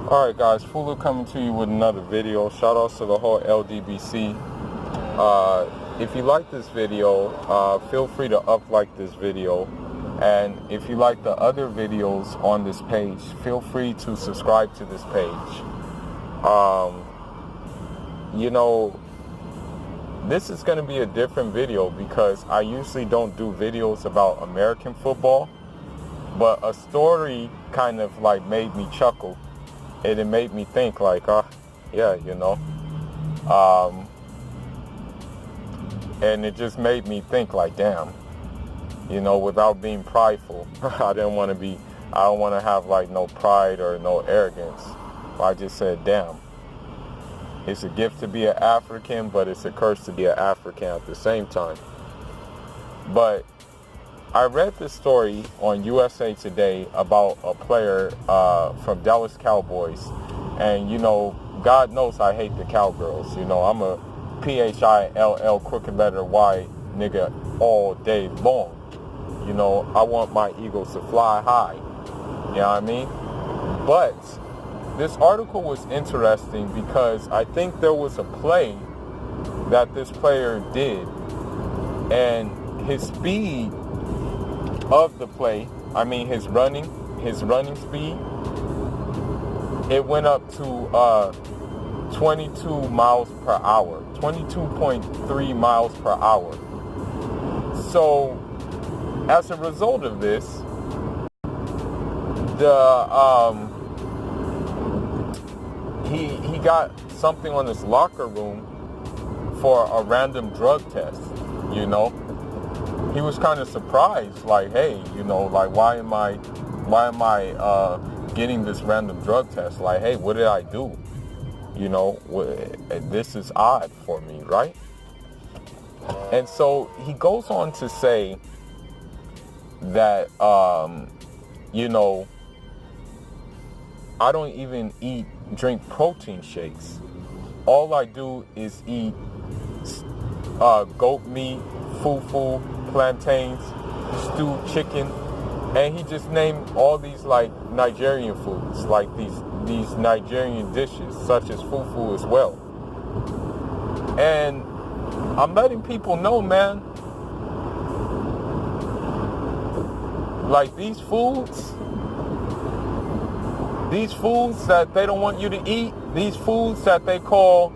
Alright guys, Fufu coming to you with another video. Shout outs to the whole LDBC. If you like this video, feel free to like this video. And if you like the other videos on this page, feel free to subscribe to this page. This is going to be a different video because I usually don't do videos about American football. But a story kind of like made me chuckle. It made me think like, and it just made me think like, damn, without being prideful. I don't want to have like no pride or no arrogance. I just said, damn, it's a gift to be an African, but it's a curse to be an African at the same time. But I read this story on USA Today about a player from Dallas Cowboys. And, God knows I hate the Cowgirls. I'm a PHILL crooked letter Y nigga all day long. I want my Eagles to fly high. You know what I mean? But this article was interesting because I think there was a play that this player did. And his speed of the play, his running speed, it went up to 22 miles per hour, 22.3 miles per hour. So as a result of this, he got something on his locker room for a random drug test. He was kind of surprised, like, hey, like, why am I getting this random drug test? Like, hey, what did I do? This is odd for me, right? And so he goes on to say that, I don't even drink protein shakes. All I do is eat goat meat, fufu, plantains, stewed chicken, and he just named all these like Nigerian foods, like these Nigerian dishes such as fufu as well. And I'm letting people know, man, like these foods that they don't want you to eat, these foods that they call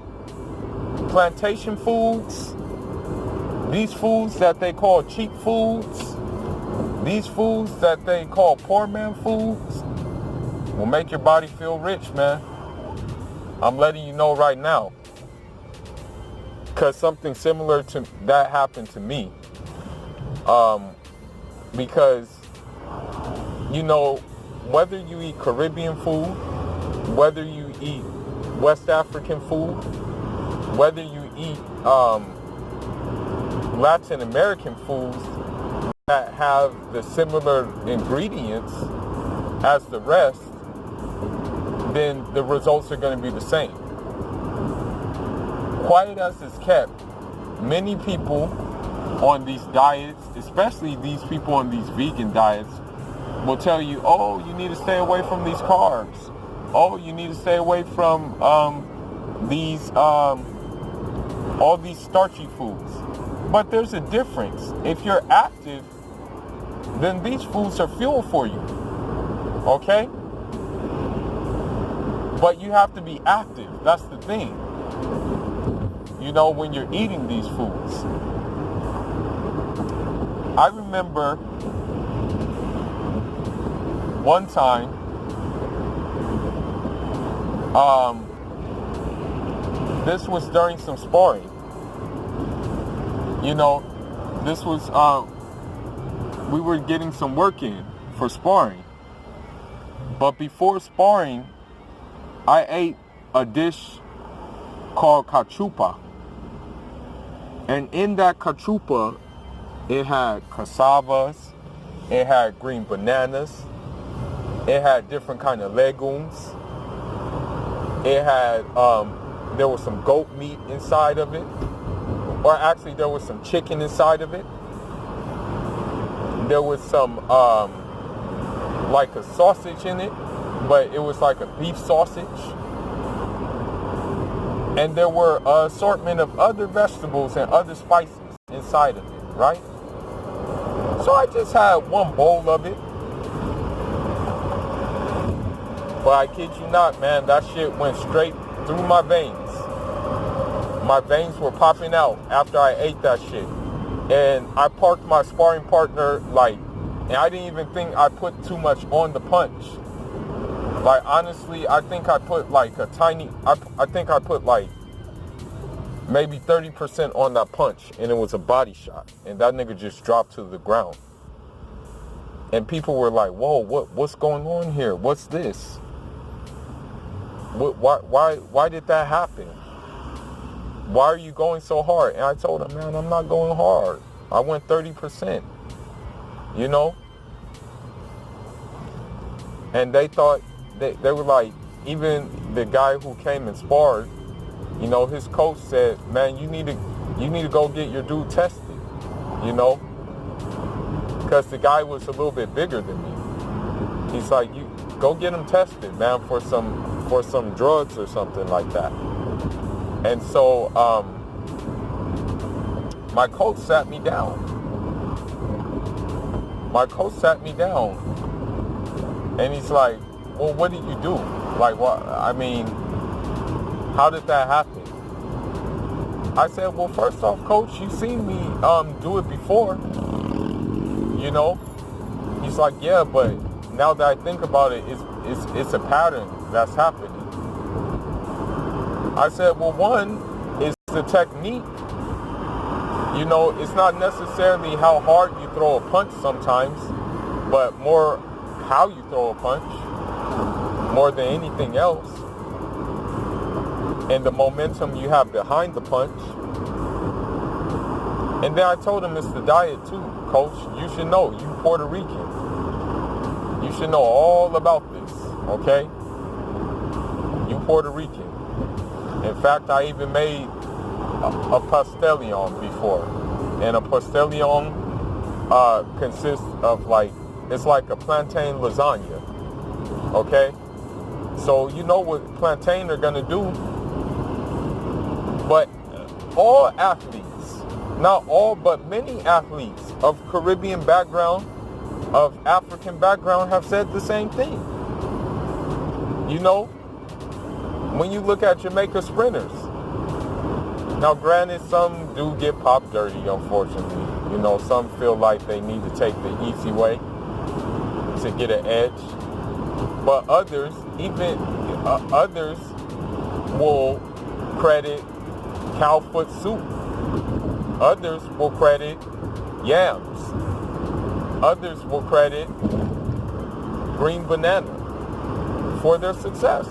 plantation foods, these foods that they call cheap foods, these foods that they call poor man foods will make your body feel rich, man. I'm letting you know right now. Because something similar to that happened to me. Because, whether you eat Caribbean food, whether you eat West African food, whether you eat Latin American foods that have the similar ingredients as the rest, then the results are going to be the same. Quiet as it's kept, many people on these diets, especially these people on these vegan diets, will tell you, oh, you need to stay away from these carbs. Oh, you need to stay away from all these starchy foods. But there's a difference. If you're active, then these foods are fuel for you. Okay? But you have to be active. That's the thing. When you're eating these foods. I remember one time, this was during some sparring. This was, we were getting some work in for sparring. But before sparring, I ate a dish called cachupa. And in that cachupa, it had cassavas, it had green bananas, it had different kind of legumes, it had, there was some goat meat inside of it, or actually there was some chicken inside of it. There was some, like a sausage in it. but it was like a beef sausage. And there were an assortment of other vegetables and other spices inside of it, right? So I just had one bowl of it. But I kid you not, man, that shit went straight through my veins. My veins were popping out after I ate that shit. And I parked my sparring partner, and I didn't even think I put too much on the punch. Like, honestly, I think I put I think I put maybe 30% on that punch, and it was a body shot. And that nigga just dropped to the ground. And people were like, whoa, what's going on here? What's this? Why did that happen? Why are you going so hard? And I told him, man, I'm not going hard. I went 30%, you know? And they thought, they were like, even the guy who came and sparred, you know, his coach said, man, you need to go get your dude tested, you know? Because the guy was a little bit bigger than me. He's like, you go get him tested, man, for some drugs or something like that. And so my coach sat me down. And he's like, well, what did you do? Like, what? I mean, how did that happen? I said, well, first off, coach, you seen me do it before, you know? He's like, yeah, but now that I think about it, it's a pattern that's happening. I said, well, one is the technique. You know, it's not necessarily how hard you throw a punch sometimes, but more how you throw a punch, more than anything else. And the momentum you have behind the punch. And then I told him it's the diet too, coach. You should know, you Puerto Rican. You should know all about this, okay? You Puerto Rican. In fact, I even made a pastellion before. And a pastellion consists of it's like a plantain lasagna, okay? So you know what plantain are gonna do. But all athletes, not all, but many athletes of Caribbean background, of African background have said the same thing. You know, when you look at Jamaica sprinters, now granted, some do get popped dirty, unfortunately. You know, some feel like they need to take the easy way to get an edge. But others, others will credit cow foot soup. Others will credit yams. Others will credit green banana for their success,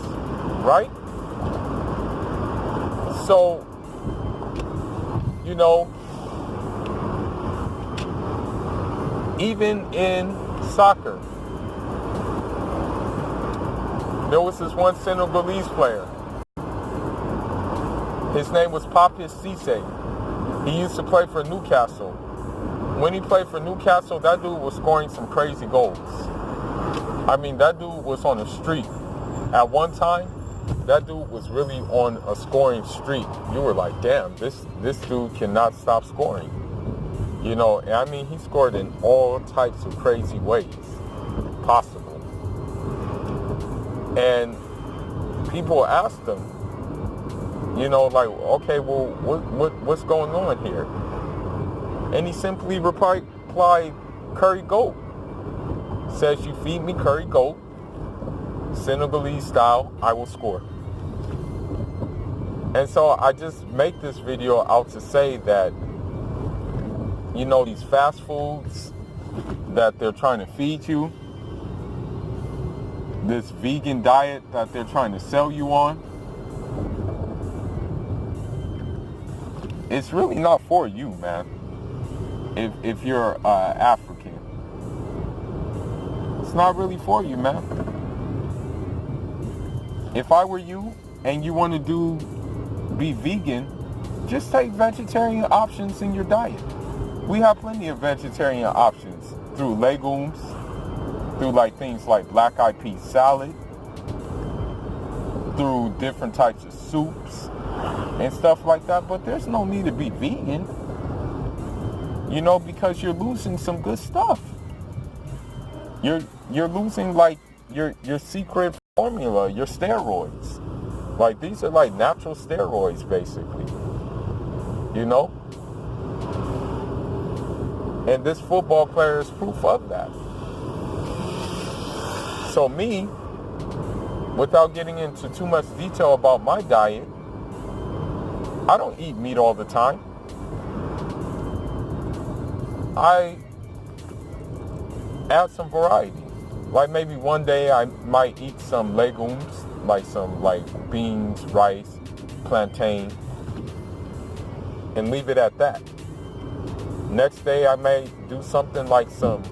right? So, you know, even in soccer, there was this one Senegalese player. His name was Papis Cisse. He used to play for Newcastle. When he played for Newcastle, that dude was scoring some crazy goals. I mean, that dude was on a streak. At one time, that dude was really on a scoring streak. You were like, damn, this dude cannot stop scoring. You know, I mean, he scored in all types of crazy ways possible. And people asked him, you know, like, okay, well, what's going on here? And he simply replied, curry goat. Says, you feed me curry goat, Senegalese style, I will score. And so I just make this video out to say that, you know, these fast foods that they're trying to feed you, this vegan diet that they're trying to sell you on, it's really not for you, man. If you're African, it's not really for you, man. If I were you and you want to be vegan, just take vegetarian options in your diet. We have plenty of vegetarian options through legumes, through like things like black eyed pea salad, through different types of soups and stuff like that, but there's no need to be vegan, you know, because you're losing some good stuff. You're losing like your secret formula, your steroids. Like, these are like natural steroids, basically, you know? And this football player is proof of that. So me, without getting into too much detail about my diet, I don't eat meat all the time. I add some variety. Like, maybe one day I might eat some legumes, like some beans, rice, plantain, and leave it at that. Next day I may do something like some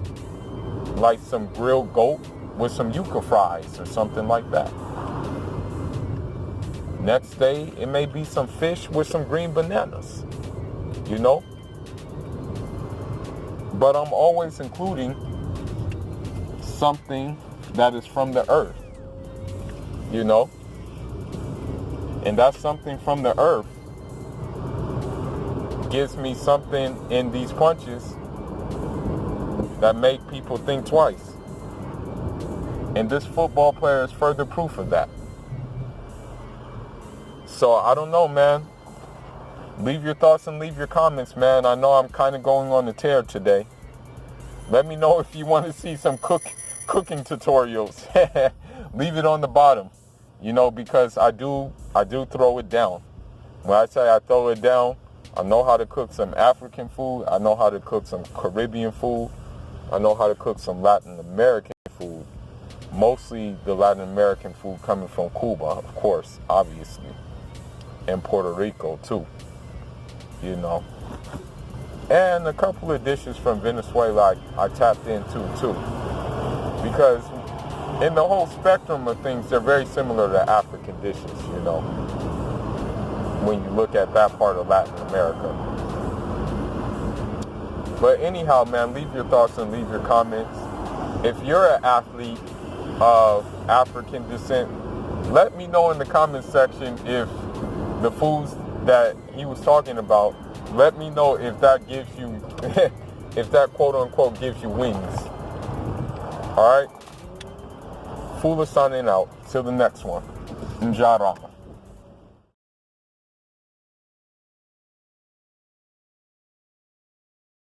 grilled goat with some yuca fries or something like that. Next day it may be some fish with some green bananas, you know? But I'm always including something that is from the earth, you know? And that something from the earth gives me something in these punches that make people think twice. And this football player is further proof of that. So I don't know, man. Leave your thoughts and leave your comments, man. I know I'm kind of going on a tear today. Let me know if you want to see some cooking tutorials. Leave it on the bottom, you know, because I do throw it down. When I say I throw it down, I know how to cook some African food. I know how to cook some Caribbean food. I know how to cook some Latin American food. Mostly the Latin American food coming from Cuba, of course, obviously. And Puerto Rico, too. You know. And a couple of dishes from Venezuela I tapped into, too. Because in the whole spectrum of things, they're very similar to African dishes, you know, when you look at that part of Latin America. But anyhow, man, leave your thoughts and leave your comments. If you're an athlete of African descent, let me know in the comment section if the foods that he was talking about, let me know if that gives you, if that quote unquote gives you wings. All right? Fula signing out. Till the next one. Njara.